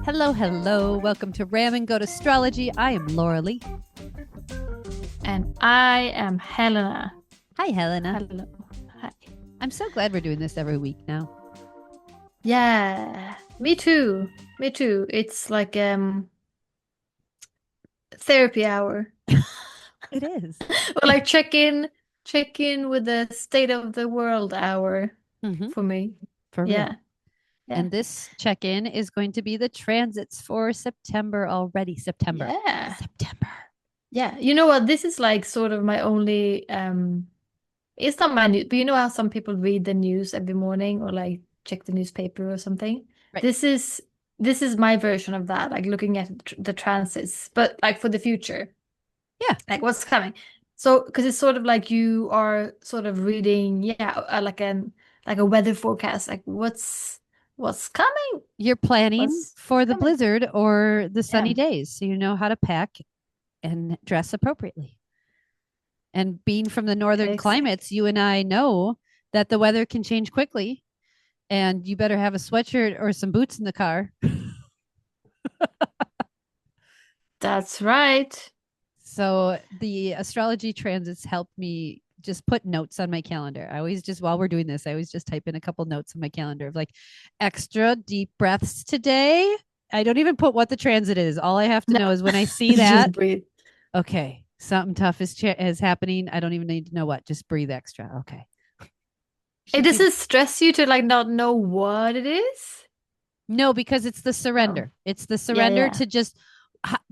Hello, hello. Welcome to Ram and Goat Astrology. I am Laura Lee. And I am Helena. Hi, Helena. Hello. Hi. I'm so glad we're doing this every week now. Yeah, me too. Me too. It's like therapy hour. It is. Or like check in with the state of the world hour Mhm. for me. For real. Yeah. Yeah. And this check-in is going to be the transits for September already. September. Yeah. September. You know what? This is like sort of my only it's not my news, but you know how some people read the news every morning or like check the newspaper or something? Right. This is my version of that, like looking at the transits, but like for the future. Yeah. Like what's coming. So, because it's sort of like you are sort of reading, like a weather forecast, like what's coming? You're planning What's for the coming? blizzard or the sunny Yeah. days, so you know how to pack and dress appropriately. And being from the northern Exactly. climates, you and I know that the weather can change quickly, and you better have a sweatshirt or some boots in the car. That's right. So the astrology transits help me just put notes on my calendar. I always just, while we're doing this, I always just type in a couple notes on my calendar of like extra deep breaths today. I don't even put what the transit is. All I have to No, know is when I see just that, breathe. okay, something tough is happening. I don't even need to know what. Just breathe extra. Okay. It You can doesn't stress you to like not know what it is. No, because it's the Oh, surrender. It's the yeah, surrender yeah, to just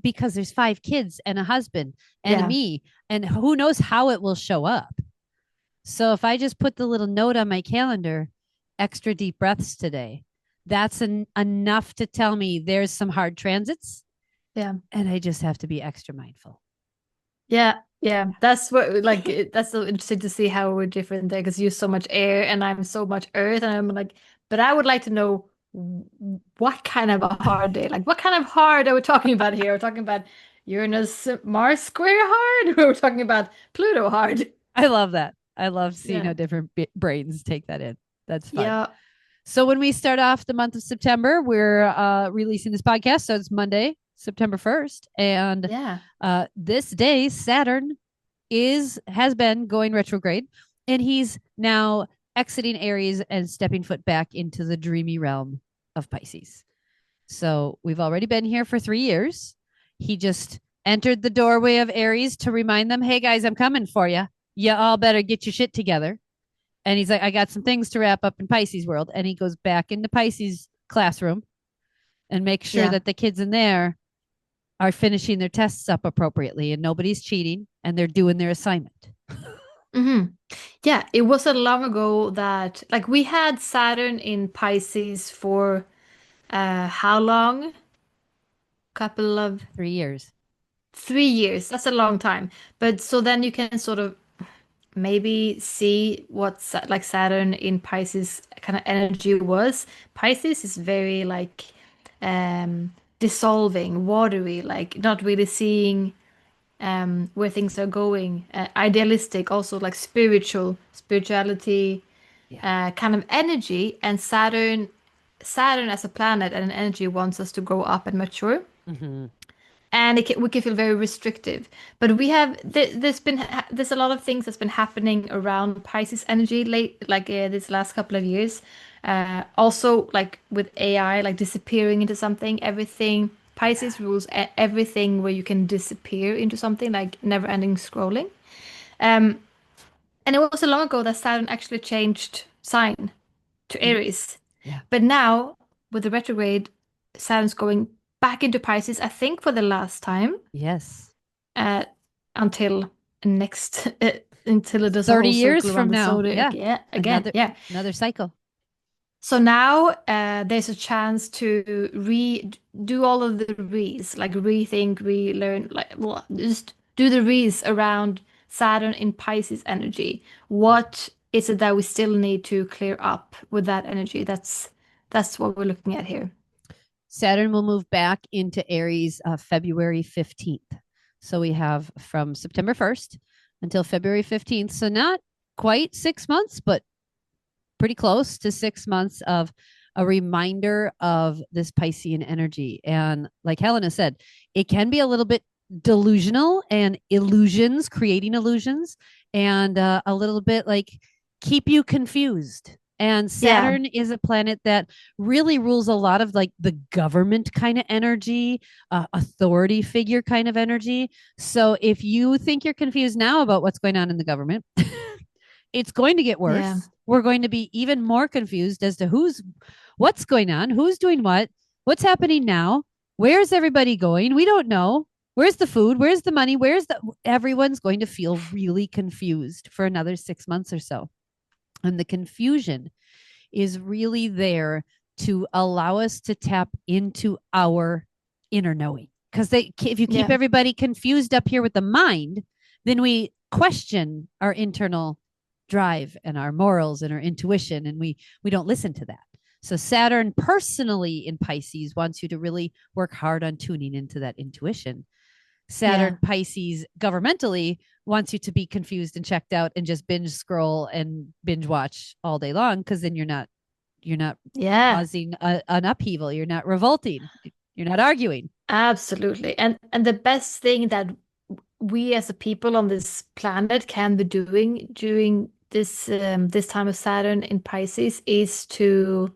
because there's 5 kids and a husband and a yeah. me, and who knows how it will show up. So if I just put the little note on my calendar, extra deep breaths today, that's enough to tell me there's some hard transits, Yeah. and I just have to be extra mindful. Yeah, yeah. That's what that's so interesting to see how we're different there because you're so much air and I'm so much earth and I'm like, but I would like to know what kind of a hard day, like what kind of hard are we talking about here? We're talking about Uranus Mars square hard? We're talking about Pluto hard. I love that. I love seeing how Yeah. different brains take that in. That's fun. Yeah. So when we start off the month of September, we're releasing this podcast. So it's Monday, September 1st. And Yeah. this day, Saturn has been going retrograde, and he's now exiting Aries and stepping foot back into the dreamy realm of Pisces. So we've already been here for 3 years. He just entered the doorway of Aries to remind them, hey guys, I'm coming for you. You all better get your shit together. And he's like, I got some things to wrap up in Pisces world. And he goes back into Pisces classroom and makes sure Yeah. that the kids in there are finishing their tests up appropriately and nobody's cheating and they're doing their assignment. hmm Yeah, it wasn't long ago that like we had Saturn in Pisces for how long? Couple of 3 years. 3 years. That's a long time. But so then you can sort of maybe see what like Saturn in Pisces kind of energy was. Pisces is very like dissolving, watery, like not really seeing where things are going. Idealistic, also like spirituality, Yeah. kind of energy. And Saturn as a planet and an energy wants us to grow up and mature. Mm-hmm. And we can feel very restrictive. But we have there's a lot of things that's been happening around Pisces energy this last couple of years. Also, like with AI, like disappearing into something, everything. Pisces rules everything where you can disappear into something, like never-ending scrolling. Um, and it wasn't long ago that Saturn actually changed sign to Aries. Yeah. But now, with the retrograde, Saturn's going back into Pisces, I think for the last time, Yes. uh, until next, until it does a 30 whole circles circle from around the now. zodiac. Yeah. Yeah, again, Another yeah. another cycle. So now there's a chance to do all of the re's, like rethink, relearn, like just do the re's around Saturn in Pisces energy. What is it that we still need to clear up with that energy? That's what we're looking at here. Saturn will move back into Aries February 15th. So we have from September 1st until February 15th. So not quite 6 months, but pretty close to 6 months of a reminder of this Piscean energy. And like Helena said, it can be a little bit delusional and illusions, creating illusions, and a little bit like keep you confused. And Yeah. Saturn is a planet that really rules a lot of like the government kind of energy, authority figure kind of energy. So if you think you're confused now about what's going on in the government, it's going to get Yeah. worse. We're going to be even more confused as to what's going on, who's doing what's happening now, where's everybody going? We don't know. Where's the food? Where's the money? Everyone's going to feel really confused for another 6 months or so. And the confusion is really there to allow us to tap into our inner knowing. Because if you keep Yeah. everybody confused up here with the mind, then we question our internal drive and our morals and our intuition, and we don't listen to that. So Saturn personally in Pisces wants you to really work hard on tuning into that intuition. Saturn Yeah. Pisces governmentally wants you to be confused and checked out and just binge scroll and binge watch all day long, because then you're not Yeah. causing an upheaval, you're not revolting, you're not arguing. Absolutely. And the best thing that we as a people on this planet can be doing during this time of Saturn in Pisces is to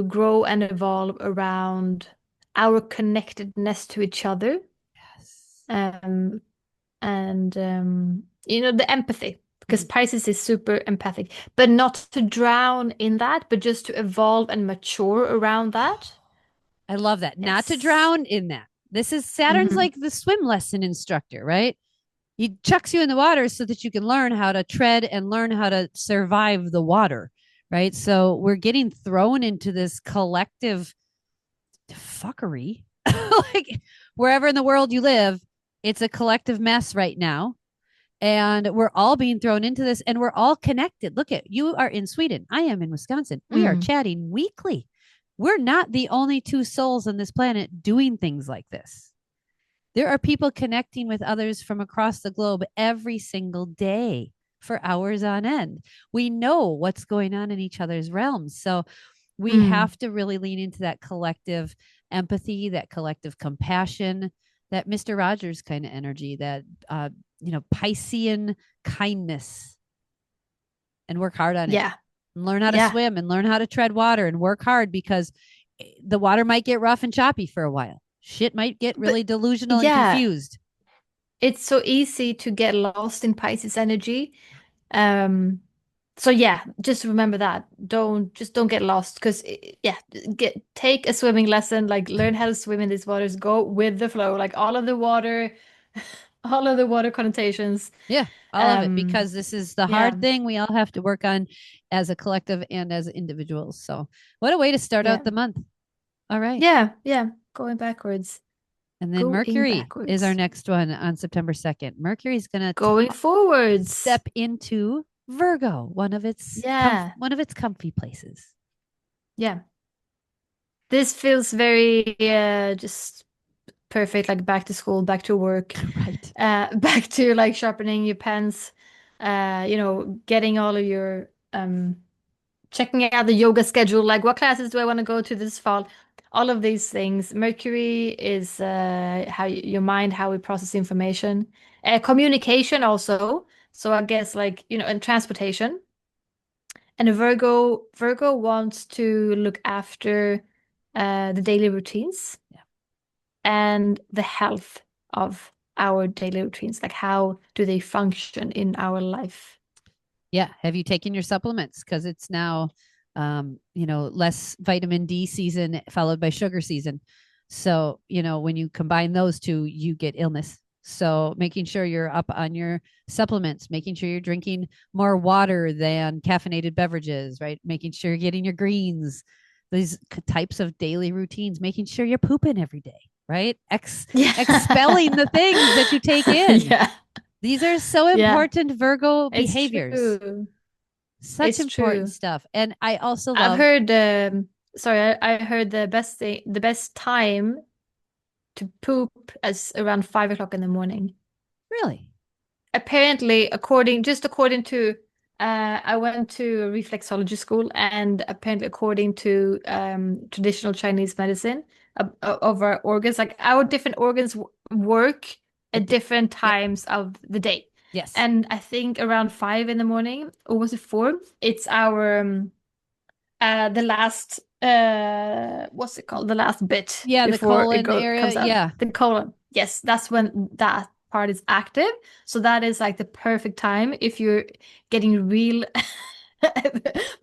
grow and evolve around our connectedness to each other, Yes. um, and the empathy, because Mhm. Pisces is super empathic, but not to drown in that, but just to evolve and mature around that. I love that. Not to Yes. drown in that. This is Saturn's Hmm. like the swim lesson instructor, right? He chucks you in the water so that you can learn how to tread and learn how to survive the water, right? So we're getting thrown into this collective fuckery. Like wherever in the world you live, it's a collective mess right now. And we're all being thrown into this and we're all connected. Look at you are in Sweden. I am in Wisconsin. We are Mm. chatting weekly. We're not the only two souls on this planet doing things like this. There are people connecting with others from across the globe every single day for hours on end. We know what's going on in each other's realms. So we Mm. have to really lean into that collective empathy, that collective compassion, that Mr. Rogers kind of energy, that Piscean kindness, and work hard on it. Yeah. And learn how to Yeah. swim and learn how to tread water and work hard, because the water might get rough and choppy for a while. Shit might get But really delusional and yeah, confused. it's so easy to get lost in Pisces energy. Um, so yeah, just remember that. Don't get lost because yeah, take a swimming lesson, like learn how to swim in these waters, go with the flow, like all of the water, all of the water connotations. Yeah, all of it, Um, because this is the yeah, hard thing we all have to work on as a collective and as individuals. So, what a way to start yeah, out the month. All right. yeah, yeah. Going backwards, And then going Mercury is our backwards, next one on September 2nd. Mercury is going to going forwards. step into Virgo, Yeah, one of its comfy places. yeah. This feels very just perfect, like back to school, back to work, Right. back to like sharpening your pens, getting all of your checking out the yoga schedule, like what classes do I want to go to this fall? All of these things. Mercury is how your mind, how we process information, communication also. So I guess like, and transportation. And Virgo wants to look after the daily routines Yeah. and the health of our daily routines. Like how do they function in our life? Yeah. Have you taken your supplements? Because it's now, less vitamin D season followed by sugar season. So, when you combine those two, you get illness. So, making sure you're up on your supplements, making sure you're drinking more water than caffeinated beverages, right? Making sure you're getting your greens, these types of daily routines, making sure you're pooping every day, right? Yeah. Expelling the things that you take in. Yeah. These are so Yeah. important Virgo It's behaviors. true. Such It's important true. stuff. And I also I've love, heard sorry, I heard the best time to poop is around 5 o'clock in the morning. really, Apparently, according to I went to reflexology school, and apparently, according to traditional Chinese medicine, of our organs, like our different organs work At at di- different yep. times of the day. Yes. And I think around 5 in the morning, or was it 4? It's our the last what's it called? The last bit Yeah, the before it colon area. comes out. Yeah. The colon. Yes, that's when that part is active. So that is like the perfect time if you're getting real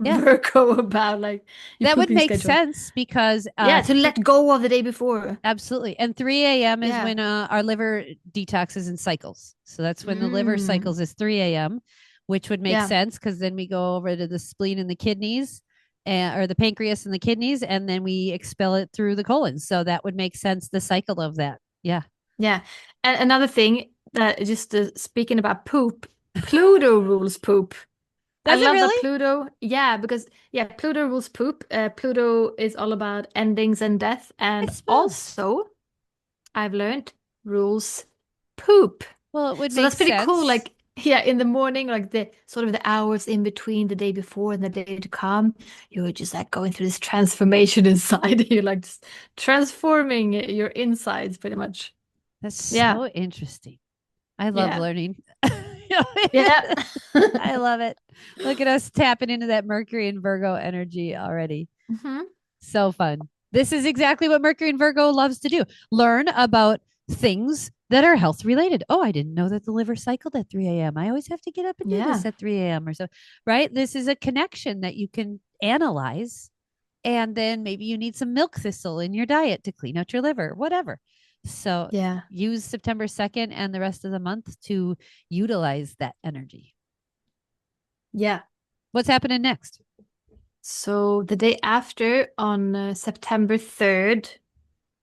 Yeah. Virgo about like your That would pooping make schedule. sense because Yeah, to let go of the day before. absolutely. And 3 a.m. is Yeah. when our liver detoxes and cycles. So that's when the liver Mm. cycles is 3 a.m., which would make Yeah. sense because then we go over to the spleen and the kidneys, or the pancreas and the kidneys, and then we expel it through the colon. So that would make sense, the cycle of that. Yeah. Yeah. And another thing that just speaking about poop, Pluto rules poop. I Does it love that really? Pluto. Yeah, because yeah, Pluto rules poop. Pluto is all about endings and death, I and suppose. also I've learned rules poop. Well, it would So make that's pretty cool. sense. Like yeah, in the morning, like the sort of the hours in between the day before and the day to come, you're just like going through this transformation inside. You're like just transforming your insides pretty much. That's Yeah, so interesting. I love yeah, learning. yeah. I love it. Look at us tapping into that Mercury and Virgo energy already. hmm So fun. This is exactly what Mercury and Virgo loves to do, learn about things that are health related. Oh, I didn't know that the liver cycled at 3 a.m. I always have to get up and do Yeah, this at 3 a.m. or so, right? This is a connection that you can analyze. And then maybe you need some milk thistle in your diet to clean out your liver, whatever. So yeah, use September 2nd and the rest of the month to utilize that energy. yeah. What's happening next? So the day after, on September 3rd,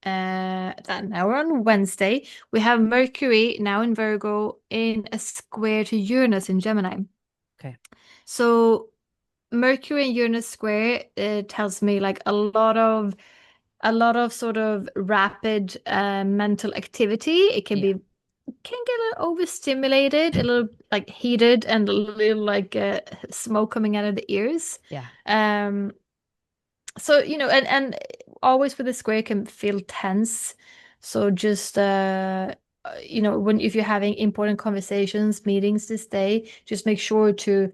that now we're on Wednesday, we have Mercury now in Virgo in a square to Uranus in Gemini. Okay. So Mercury and Uranus square tells me like a lot of sort of rapid mental activity. It can Yeah. be can get a little overstimulated, a little like heated, and a little like smoke coming out of the ears. Yeah. Um, so and always with the square can feel tense. So just when if you're having important conversations, meetings this day, just make sure to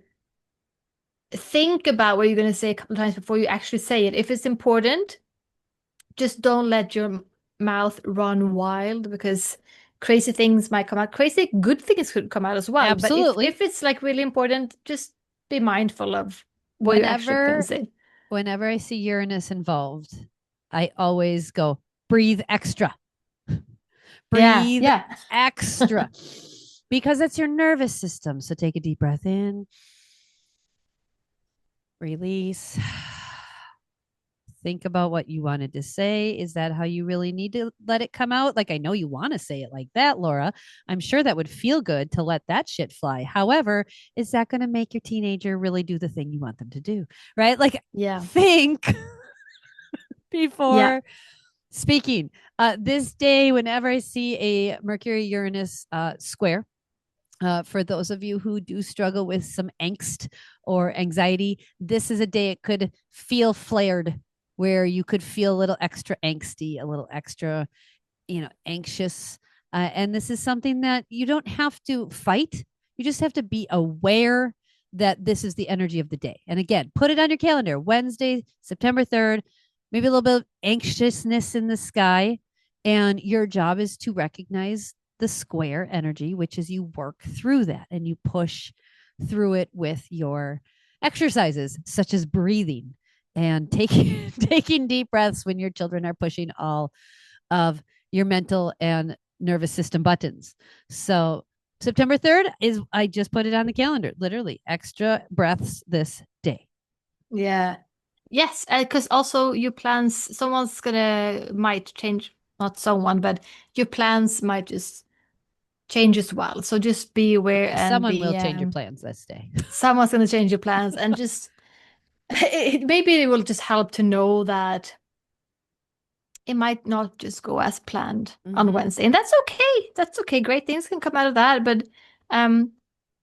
think about what you're going to say a couple of times before you actually say it. If it's important, just don't let your mouth run wild because crazy things might come out. Crazy good things could come out as well. But if Absolutely. if it's like really important, just be mindful of what you're actually going to Whenever say. whenever I see Uranus involved, I always go breathe extra. Yeah, Breathe yeah. extra. Because that's your nervous system. So take a deep breath in, release. Think about what you wanted to say. Is that how you really need to let it come out? Like, I know you want to say it like that, Laura. I'm sure that would feel good to let that shit fly. However, is that going to make your teenager really do the thing you want them to do? Right? Like, Yeah. think Yeah. before speaking. This day, whenever I see a Mercury Uranus square, for those of you who do struggle with some angst or anxiety, this is a day it could feel flared, where you could feel a little extra angsty, a little extra, anxious. And this is something that you don't have to fight. You just have to be aware that this is the energy of the day. And again, put it on your calendar, Wednesday, September 3rd, maybe a little bit of anxiousness in the sky. And your job is to recognize the square energy, which is you work through that and you push through it with your exercises, such as breathing and taking taking deep breaths when your children are pushing all of your mental and nervous system buttons. So September 3rd is, I just put it on the calendar, literally extra breaths this day. Yeah. Yes, because also your plans, someone's gonna might change, not someone, but your plans might just change as well. So just be aware Yeah, and someone be will change your plans this day. someone's gonna change your plans and just maybe it will just help to know that it might not just go as planned on Mm-hmm. Wednesday. And that's okay. That's okay. Great things can come out of that. But um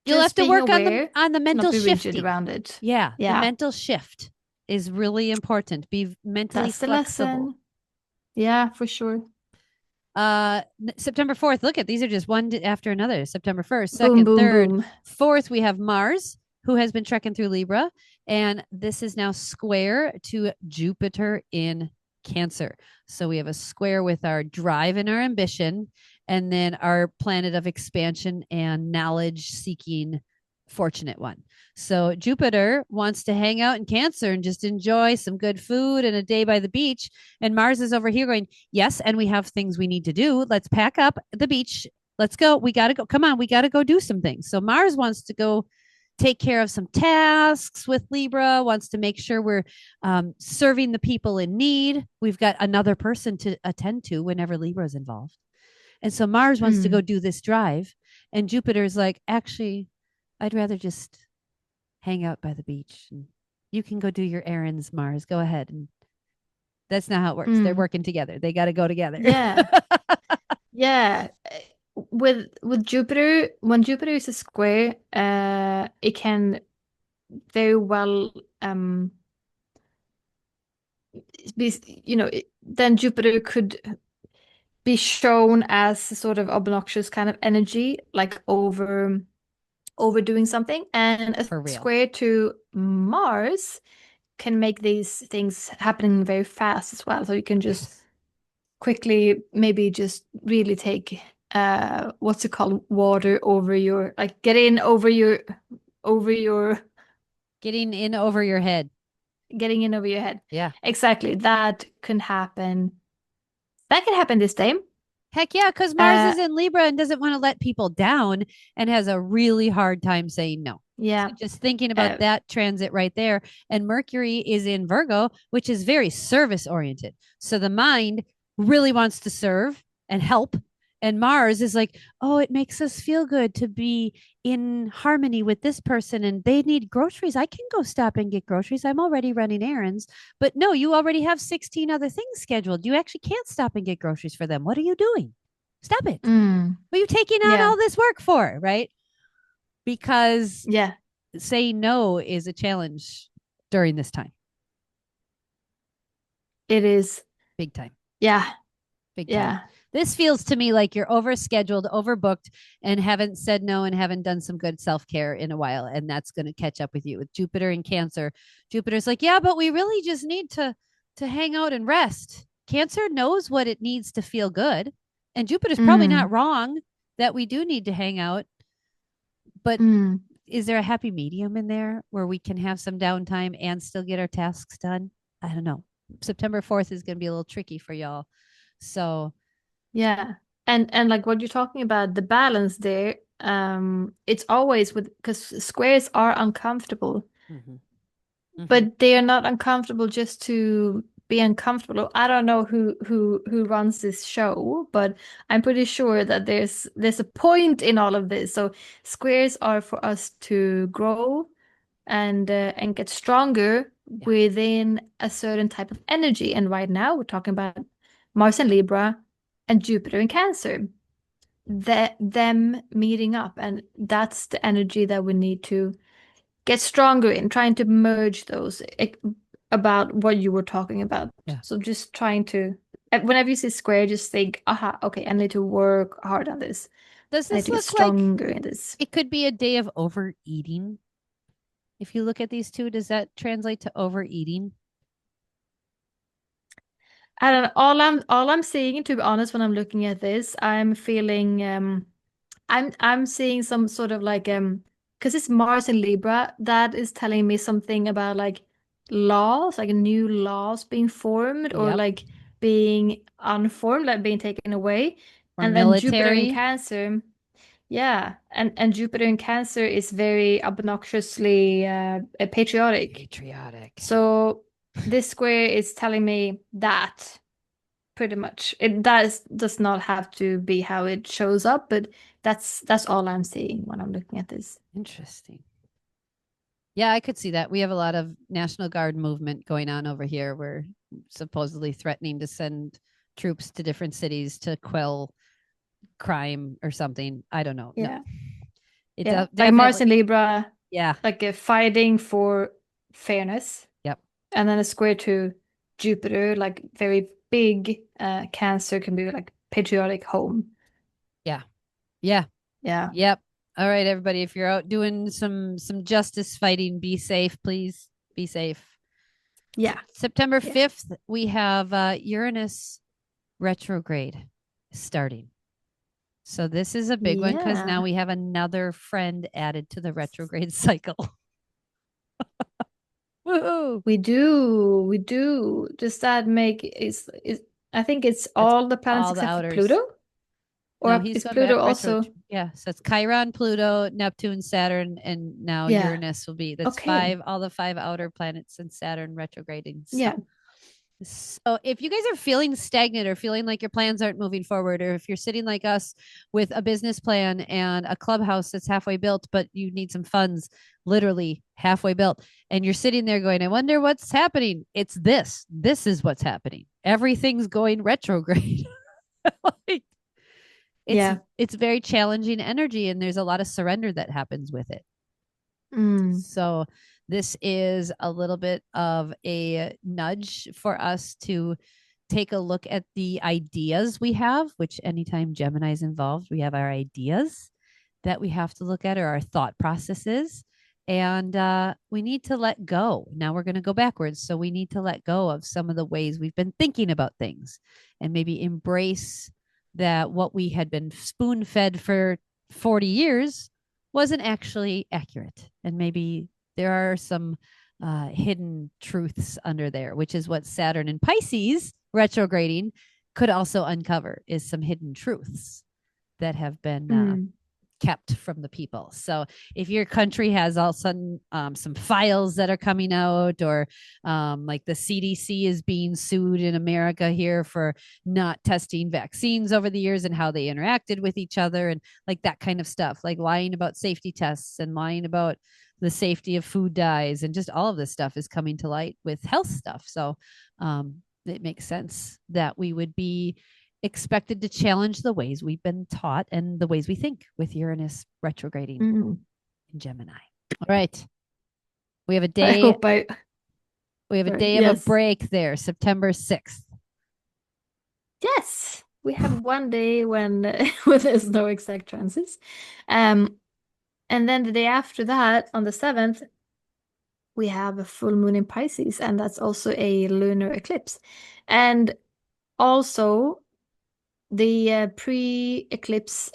You'll have just to being work aware, on the not mental be rigid shifting. around it. Yeah, the Yeah, mental shift is really important. Be mentally that's the flexible. lesson. Yeah, for sure. September 4th, look at these are just after another. September 1st, Boom, 2nd, boom, 3rd, boom. 4th, we have Mars, who has been trekking through Libra, and this is now square to Jupiter in Cancer. So we have a square with our drive and our ambition, and then our planet of expansion and knowledge seeking fortunate one. So Jupiter wants to hang out in Cancer and just enjoy some good food and a day by the beach. And Mars is over here going, yes, and we have things we need to do. Let's pack up the beach. Let's go. We got to go. Come on, we got to go do some things. So Mars wants to go take care of some tasks with Libra, wants to make sure we're serving the people in need. We've got another person to attend to whenever Libra is involved. And so Mars wants to go do this drive. And Jupiter's like, actually, I'd rather just hang out by the beach. And you can go do your errands, Mars. Go ahead. And that's not how it works. They're working together. They got to go together. Yeah. Yeah. With Jupiter, when Jupiter is a square, it can very well be, then Jupiter could be shown as sort of obnoxious kind of energy, like overdoing something. And a For real. square to Mars can make these things happening very fast as well. So you can just quickly maybe just really take what's it called, water over your, like get in over your Getting in over your head. getting in over your head. Yeah. Exactly. That can happen. That can happen this time. Heck yeah, because Mars is in Libra and doesn't want to let people down and has a really hard time saying no. Yeah. So just thinking about that transit right there. And Mercury is in Virgo, which is very service oriented. So the mind really wants to serve and help. And Mars is like, oh, it makes us feel good to be in harmony with this person and they need groceries. I can go stop and get groceries. I'm already running errands. But no, you already have 16 other things scheduled. You actually can't stop and get groceries for them. What are you doing? Stop it. What are you taking on all this work for? Right? Because saying no is a challenge during this time. It is. Big time. Yeah. Big time. Yeah. This feels to me like you're overscheduled, overbooked, and haven't said no and haven't done some good self-care in a while. And that's going to catch up with you with Jupiter and Cancer. Jupiter's like, yeah, but we really just need to hang out and rest. Cancer knows what it needs to feel good. And Jupiter's probably not wrong that we do need to hang out. But is there a happy medium in there where we can have some downtime and still get our tasks done? I don't know. September 4th is going to be a little tricky for y'all. So yeah. And like what you're talking about, the balance there, it's always because squares are uncomfortable. But they are not uncomfortable just to be uncomfortable. I don't know who runs this show, but I'm pretty sure that there's a point in all of this. So squares are for us to grow and get stronger within a certain type of energy. And right now we're talking about Mars and Libra and Jupiter in Cancer. Them meeting up, and that's the energy that we need to get stronger in, trying to merge those about what you were talking about. Yeah. So just trying to, whenever you see square, just think, aha, okay, I need to work hard on this. Does I need this to get look stronger like in this? it could be a day of overeating? If you look at these two, does that translate to overeating? I don't know. All I'm seeing, to be honest, when I'm looking at this, I'm feeling I'm seeing some sort of like because it's Mars and Libra, that is telling me something about like laws, like new laws being formed or like being unformed, like being taken away. Or and then Jupiter in military? Cancer, yeah, and Jupiter in Cancer is very obnoxiously patriotic. Patriotic. So this square is telling me that pretty much. It does not have to be how it shows up, but that's all I'm seeing when I'm looking at this. Interesting. Yeah, I could see that. We have a lot of National Guard movement going on over here. We're supposedly threatening to send troops to different cities to quell crime or something. I don't know. Yeah. No. It Yeah, like Mars definitely. and Libra, Yeah. like fighting for fairness, Yep. and then a square to Jupiter, like very big. Cancer can be like patriotic home. Yeah. Yeah. Yeah, Yep. All right, everybody. If you're out doing some justice fighting, be safe, please. Be safe. yeah, September yeah, 5th, we have Uranus retrograde starting. So this is a big one because now yeah. we have another friend added to the retrograde cycle. Woohoo! We do. Does that make is I think it's That's all the planets all the except for outers. Pluto? No, Or he's is going back Pluto retro. also? Yeah, so it's Chiron, Pluto, Neptune, Saturn, and now Yeah. Uranus will be. That's Okay. five, all the five outer planets and Saturn retrograding. Yeah. So if you guys are feeling stagnant or feeling like your plans aren't moving forward, or if you're sitting like us with a business plan and a clubhouse that's halfway built, but you need some funds, literally halfway built, and you're sitting there going, I wonder what's happening. It's this. This is what's happening. Everything's going retrograde. Like, it's Yeah. it's very challenging energy, and there's a lot of surrender that happens with it. Mm. So this is a little bit of a nudge for us to take a look at the ideas we have, which anytime Gemini is involved, we have our ideas that we have to look at, or our thought processes. And we need to let go. Now we're going to go backwards. So we need to let go of some of the ways we've been thinking about things and maybe embrace that what we had been spoon fed for 40 years wasn't actually accurate. And maybe there are some hidden truths under there, which is what Saturn and Pisces retrograding could also uncover, is some hidden truths that have been Mm. kept from the people. So if your country has all of a sudden some files that are coming out, or like the CDC is being sued in America here for not testing vaccines over the years and how they interacted with each other, and like that kind of stuff, like lying about safety tests and lying about the safety of food dyes, and just all of this stuff is coming to light with health stuff. So it makes sense that we would be expected to challenge the ways we've been taught and the ways we think with Uranus retrograding Mm. in Gemini. All right. We have a I day hope I we have a sorry. day of a Yes. break there, September 6th. Yes. We have one day when when there's no exact transits. Um, and then the day after that, on the 7th, we have a full moon in Pisces, and that's also a lunar eclipse. And also the pre-eclipse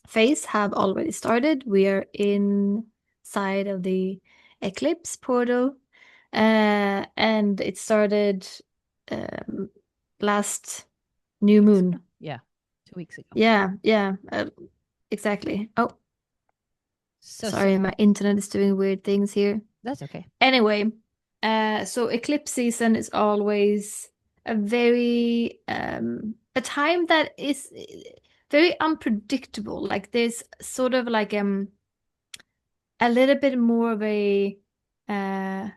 phase have already started. We are inside of the eclipse portal, and it started um, last new moon. Yeah, 2 weeks ago. Yeah, yeah, exactly. Oh, So sorry, my internet is doing weird things here. that's okay. Anyway, so eclipse season is always a very a time that is very unpredictable. Like there's sort of like a little bit more of a uh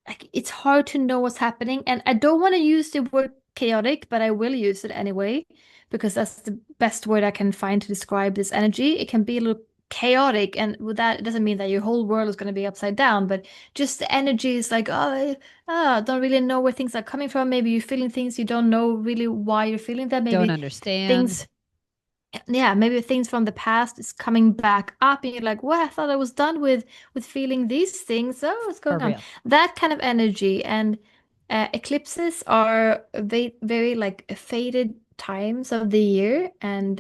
like it's hard to know what's happening. And I don't want to use the word chaotic, but I will use it anyway because that's the best word I can find to describe this energy. It can be a little chaotic, and with that, it doesn't mean that your whole world is going to be upside down, but just the energy is like, oh, don't really know where things are coming from. Maybe you're feeling things you don't know really why you're feeling them. Don't Maybe understand. things yeah, maybe things from the past is coming back up and you're like, well, I thought I was done with feeling these things. Oh, what's For going on? real. That kind of energy. And eclipses are very, very like faded times of the year, and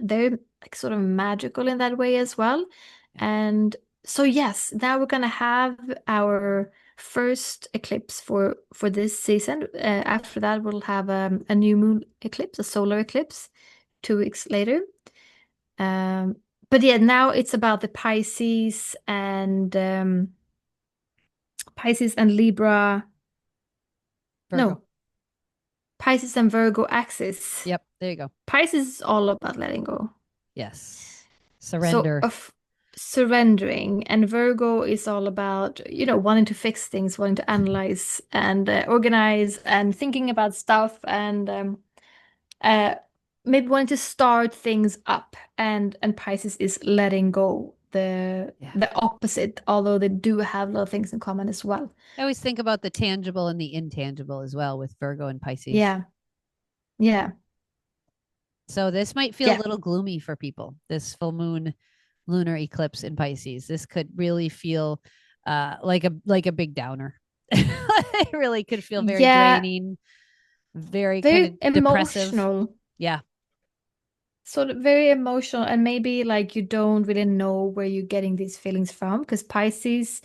they're like sort of magical in that way as well. And so yes, now we're gonna have our first eclipse for this season. After that, we'll have a new moon eclipse, a solar eclipse, 2 weeks later. Um, but yeah, now it's about the Pisces and Libra. Virgo. No, Pisces and Virgo axis. Yep, there you go. Pisces is all about letting go. Yes. So Surrender. of surrendering, and Virgo is all about, wanting to fix things, wanting to analyze and organize and thinking about stuff and uh, maybe wanting to start things up, and Pisces is letting go, Yeah. the opposite, although they do have a lot of things in common as well. I always think about the tangible and the intangible as well with Virgo and Pisces. Yeah. Yeah. So this might feel a Yeah. little gloomy for people. This full moon lunar eclipse in Pisces. This could really feel like a big downer. It really could feel very Yeah. draining, very kind of Very depressive. emotional. Yeah. Sort of very emotional, and maybe like you don't really know where you're getting these feelings from, because Pisces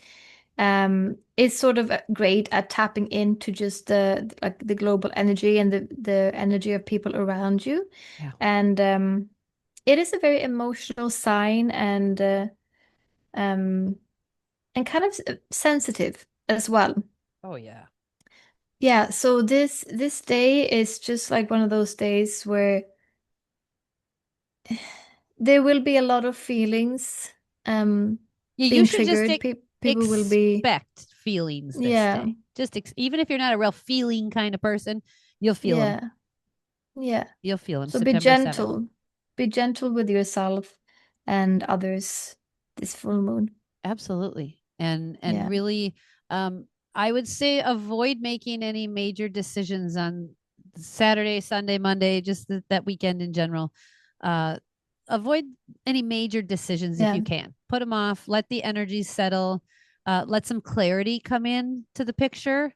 is sort of great at tapping into just the like the global energy and the energy of people around you. Yeah. And it is a very emotional sign, um and kind of sensitive as well. Oh yeah. Yeah, so this day is just like one of those days where there will be a lot of feelings um Yeah, you being should just triggered. People will be, expect feelings this yeah, day. Even if you're not a real feeling kind of person, you'll feel them. yeah, yeah. You'll feel them So be September 7th. gentle. Be gentle with yourself and others this full moon. Absolutely. And Yeah. really um I would say avoid making any major decisions on Saturday, Sunday, Monday, just that weekend in general. Uh avoid any major decisions if Yeah. you can. Put them off, let the energies settle. Let some clarity come in to the picture.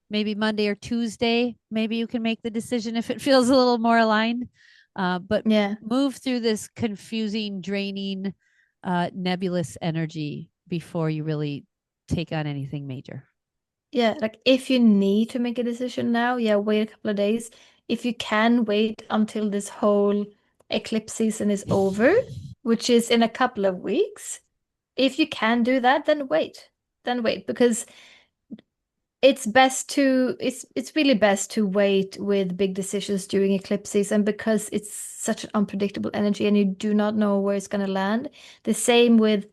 Maybe Monday or Tuesday, maybe you can make the decision if it feels a little more aligned. But Yeah. move through this confusing, draining, nebulous energy before you really take on anything major. Yeah, like if you need to make a decision now, yeah, wait a couple of days. If you can wait until this whole eclipse season is over, which is in a couple of weeks, if you can do that, then wait. Then wait, because it's really best to wait with big decisions during eclipse season, because it's such an unpredictable energy and you do not know where it's going to land. The same with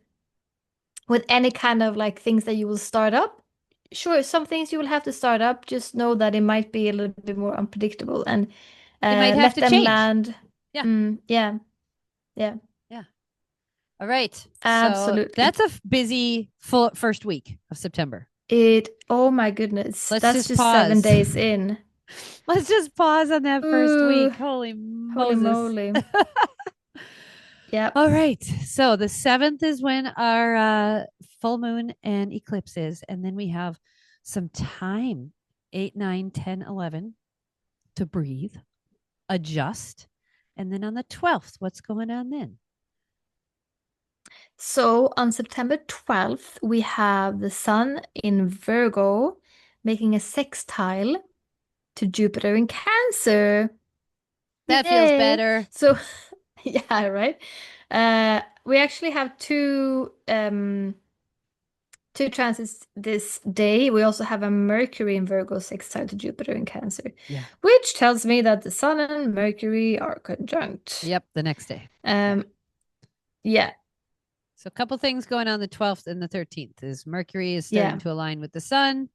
any kind of like things that you will start up. Sure, some things you will have to start up. Just know that it might be a little bit more unpredictable, and It might have let to them change. land. Yeah. Yeah, yeah, Yeah. All right. So absolutely. that's a busy full first week of September. Oh my goodness, Let's that's just just 7 pause. days in. Let's just pause on that first Ooh, week. Holy holy Moses. moly. Yep. All right. So the 7th is when our full moon and eclipse is. And then we have some time 8, 9, 10, 11 to breathe, adjust. And then on the 12th, what's going on then? So on September 12th, we have the sun in Virgo making a sextile to Jupiter in Cancer. That feels Yay! better. So, yeah, right. We actually have two transits this day. We also have a Mercury in Virgo sextile to Jupiter in Cancer, Yeah. which tells me that the Sun and Mercury are conjunct. Yep. The next day. Yeah. Um, yeah, So a couple things going on the 12th and the 13th is Mercury is starting yeah, to align with the sun.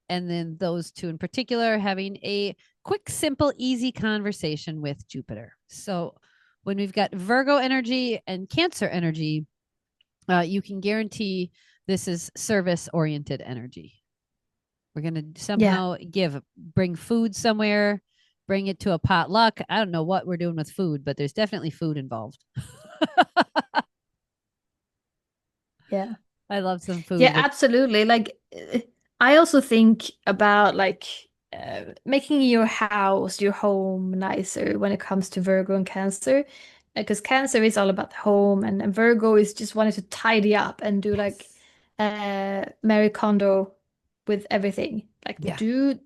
And then those two in particular having a quick, simple, easy conversation with Jupiter. So when we've got Virgo energy and Cancer energy, you can guarantee this is service oriented energy. We're going to yeah, somehow bring food somewhere, bring it to a potluck. I don't know what we're doing with food, but there's definitely food involved. yeah. I love some Yeah, food. absolutely. Like, I also think about like making your house, your home nicer when it comes to Virgo and Cancer, because Cancer is all about the home, and Virgo is just wanting to tidy up and do like Yes. Marie Kondo with everything. Like, Yeah.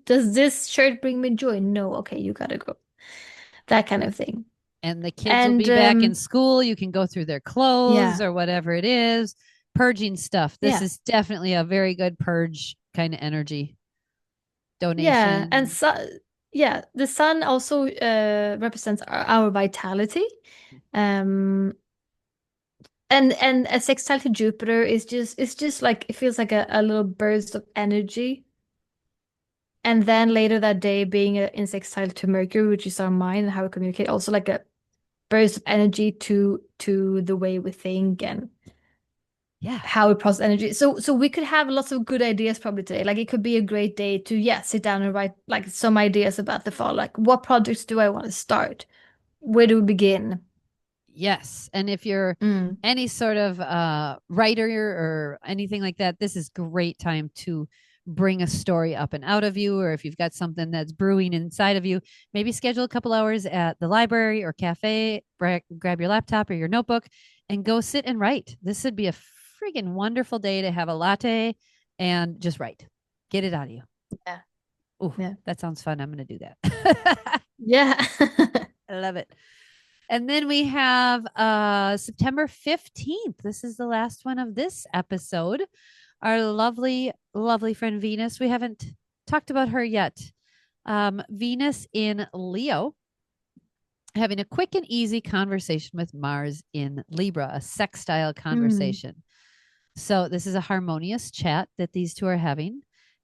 does this shirt bring me joy? No, okay, you gotta go. That kind of thing. And the kids will And be back in school. You can go through their clothes yeah, or whatever it is. Purging stuff. This yeah. is definitely a very good purge kind of energy. Yeah, and Donation. so yeah, the sun also represents our vitality. Um and a sextile to Jupiter is just it's just like it feels like a little burst of energy. And then later that day being in sextile to Mercury, which is our mind and how we communicate, also like burst of energy to the way we think and Yeah. how we process energy. So we could have lots of good ideas probably today. Like it could be a great day to sit down and write like some ideas about the fall. Like what projects do I want to start? Where do we begin? Yes. And if you're Mm. any sort of writer or anything like that, this is great time to bring a story up and out of you. Or if you've got something that's brewing inside of you, maybe schedule a couple hours at the library or cafe, grab your laptop or your notebook and go sit and write. This would be a freaking wonderful day to have a latte and just write. Get it out of you. Yeah. Oh, Yeah. that sounds fun. I'm going to do that. Yeah. I love it. And then we have September 15th. This is the last one of this episode. Our lovely, lovely friend Venus. We haven't talked about her yet. Venus in Leo, having a quick and easy conversation with Mars in Libra, a sextile conversation. So this is a harmonious chat that these two are having.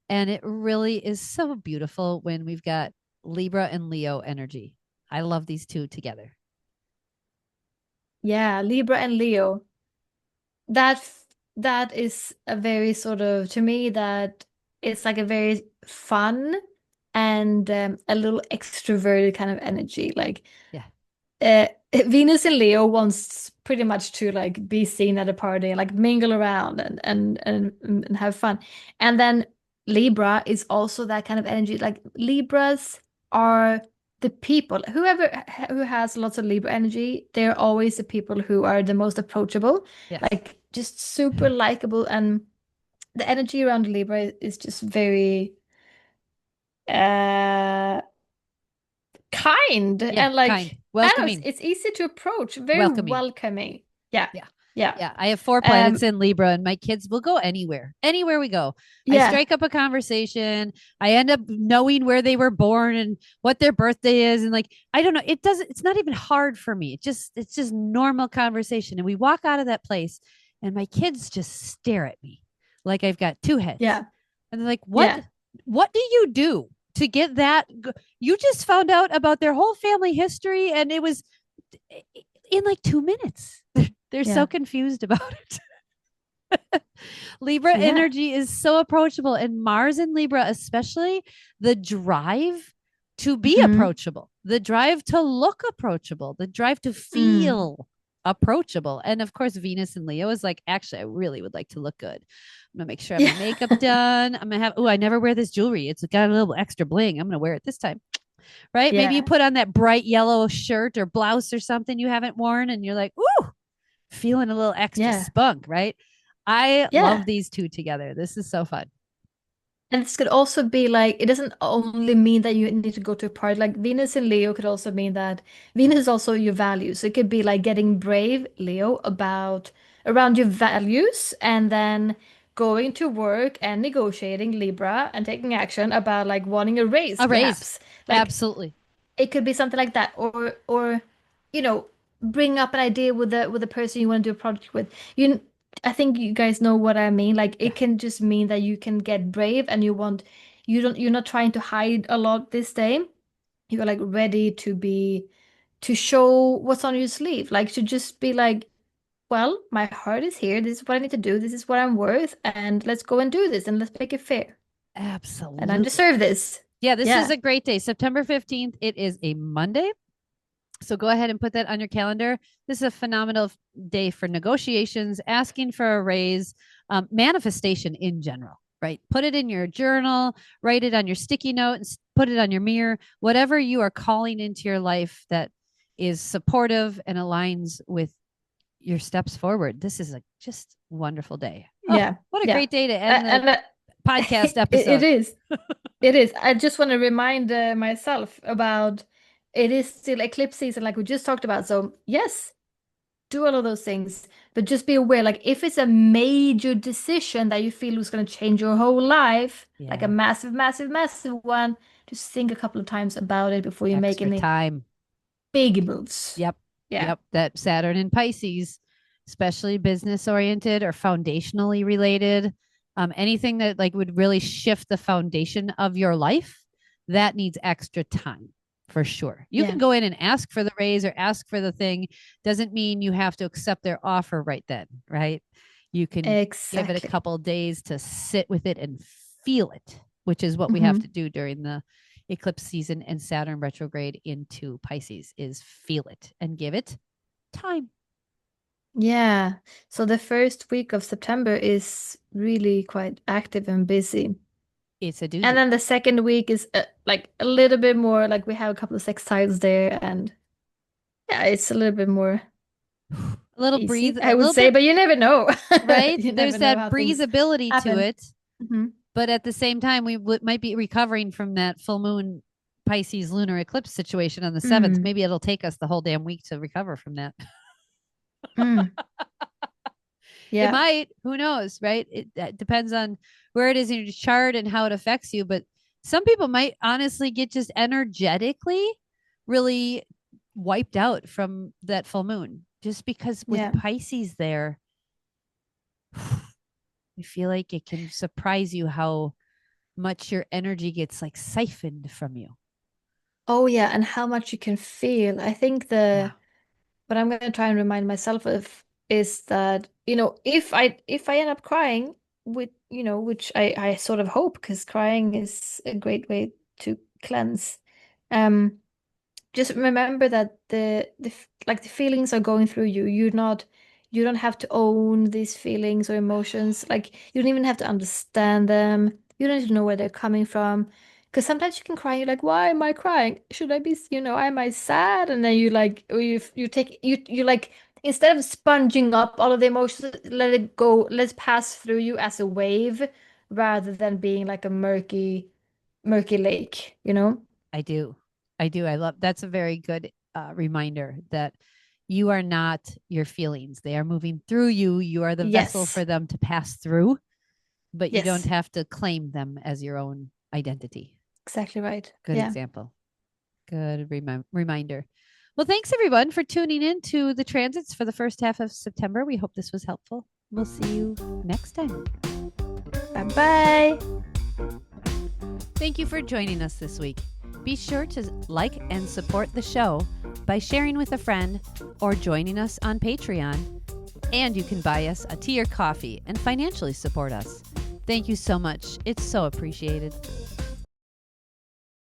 And it really is so beautiful when we've got Libra and Leo energy. I love these two together. Yeah, Libra and Leo. That that is a very sort of to me that it's like a very fun and a little extroverted kind of energy. Like Yeah. Venus and Leo wants pretty much to like be seen at a party and like mingle around and have fun. And then Libra is also that kind of energy. Like Libras are the people, who has lots of Libra energy, they're always the people who are the most approachable, Yes. like just super likable, and the energy around Libra is just very uh kind Yeah. and like Kind. I don't know, Welcoming. it's easy to approach, very Welcoming. welcoming. Yeah. Yeah. Yeah. Yeah. I have 4 planets in Libra, and my kids will go anywhere. Anywhere we go. I Yeah. strike up a conversation. I end up knowing where they were born and what their birthday is. And like, I don't know. It's not even hard for me. It's just normal conversation. And we walk out of that place and my kids just stare at me like I've got two heads. Yeah. And they're like, Yeah. what do you do to get that? You just found out about their whole family history and it was in like 2 minutes. They're Yeah. so confused about it. Libra Yeah. energy is so approachable, and Mars in Libra, especially the drive to be Mhm. approachable, the drive to look approachable, the drive to feel approachable. And of course, Venus in Leo is like, actually, I really would like to look good. I'm gonna make sure I have my Yeah. makeup done. I'm gonna have, I never wear this jewelry. It's got a little extra bling. I'm gonna wear it this time. Right? Maybe you Yeah. put on that bright yellow shirt or blouse or something you haven't worn, and you're like, ooh, feeling a little extra Yeah. spunk, right? I Yeah. love these two together. This is so fun. And this could also be like, it doesn't only mean that you need to go to a party. Like Venus in Leo could also mean that Venus is also your values. So it could be like getting brave, Leo, about around your values and then going to work and negotiating, Libra, and taking action about like wanting a raise, A raise. perhaps. Like Absolutely. it could be something like that. Or you know, bring up an idea with the person you want to do a project with. I think you guys know what I mean. Like Yeah. it can just mean that you can get brave and you're not trying to hide a lot this day. You're like ready to show what's on your sleeve. Like to just be like, well, my heart is here. This is what I need to do. This is what I'm worth, and let's go and do this and let's make it fair. And I Absolutely. deserve this. Yeah, this is Yeah. a great day. September 15th. It is a Monday. So go ahead and put that on your calendar. This is a phenomenal day for negotiations, asking for a raise, manifestation in general, right? Put it in your journal, write it on your sticky note, and put it on your mirror. Whatever you are calling into your life that is supportive and aligns with your steps forward. This is a just wonderful day. Oh, Yeah. what a Yeah. great day to end And the podcast it episode. is. It is. I just want to remind myself about it is still eclipse season, like we just talked about. So, yes, do all of those things, but just be aware, like if it's a major decision that you feel is going to change your whole life, like a Yeah. massive, massive, massive one, just think a couple of times about it before you make Extra any time. big moves. Yep. Yeah. Yep. That Saturn in Pisces, especially business oriented or foundationally related, anything that like would really shift the foundation of your life, that needs extra time for sure. You can go in and ask for the raise or ask for the thing. Doesn't mean you have to accept their offer right then, right? You can give it a couple of days to sit with it and feel it, which is what we have to do during the eclipse season and Saturn retrograde into Pisces, is feel it and give it time. Yeah. So the first week of September is really quite active and busy. It's a doozy. And then the second week is like a little bit more, like we have a couple of sextiles there, and yeah, it's a little bit more a little easy, breathe, I would say, but you never know. Right? You There's never know that how things breathability to happen. it. But at the same time, we might be recovering from that full moon Pisces lunar eclipse situation on the 7th. Maybe it'll take us the whole damn week to recover from that. Yeah. It might. Who knows, right? It depends on where it is in your chart and how it affects you. But some people might honestly get just energetically really wiped out from that full moon, just because with Pisces there, I feel like it can surprise you how much your energy gets like siphoned from you. Oh yeah, and how much you can feel. I think what I'm going to try and remind myself of is that, if I end up crying with, which I sort of hope, because crying is a great way to cleanse. Just remember that the feelings are going through you. You don't have to own these feelings or emotions. Like, you don't even have to understand them. You don't need to know where they're coming from. Because sometimes you can cry, you're like, why am I crying? Should I be, am I sad? And then you like, or you take, you like, instead of sponging up all of the emotions, let it go, let's pass through you as a wave rather than being like a murky lake, I do. I love, that's a very good reminder that you are not your feelings. They are moving through you. You are the vessel for them to pass through, but you don't have to claim them as your own identity. Exactly right. Good example. Good reminder. Well, thanks everyone for tuning in to the transits for the first half of September. We hope this was helpful. We'll see you next time. Bye-bye. Thank you for joining us this week. Be sure to like and support the show by sharing with a friend or joining us on Patreon. And you can buy us a tea or coffee and financially support us. Thank you so much. It's so appreciated.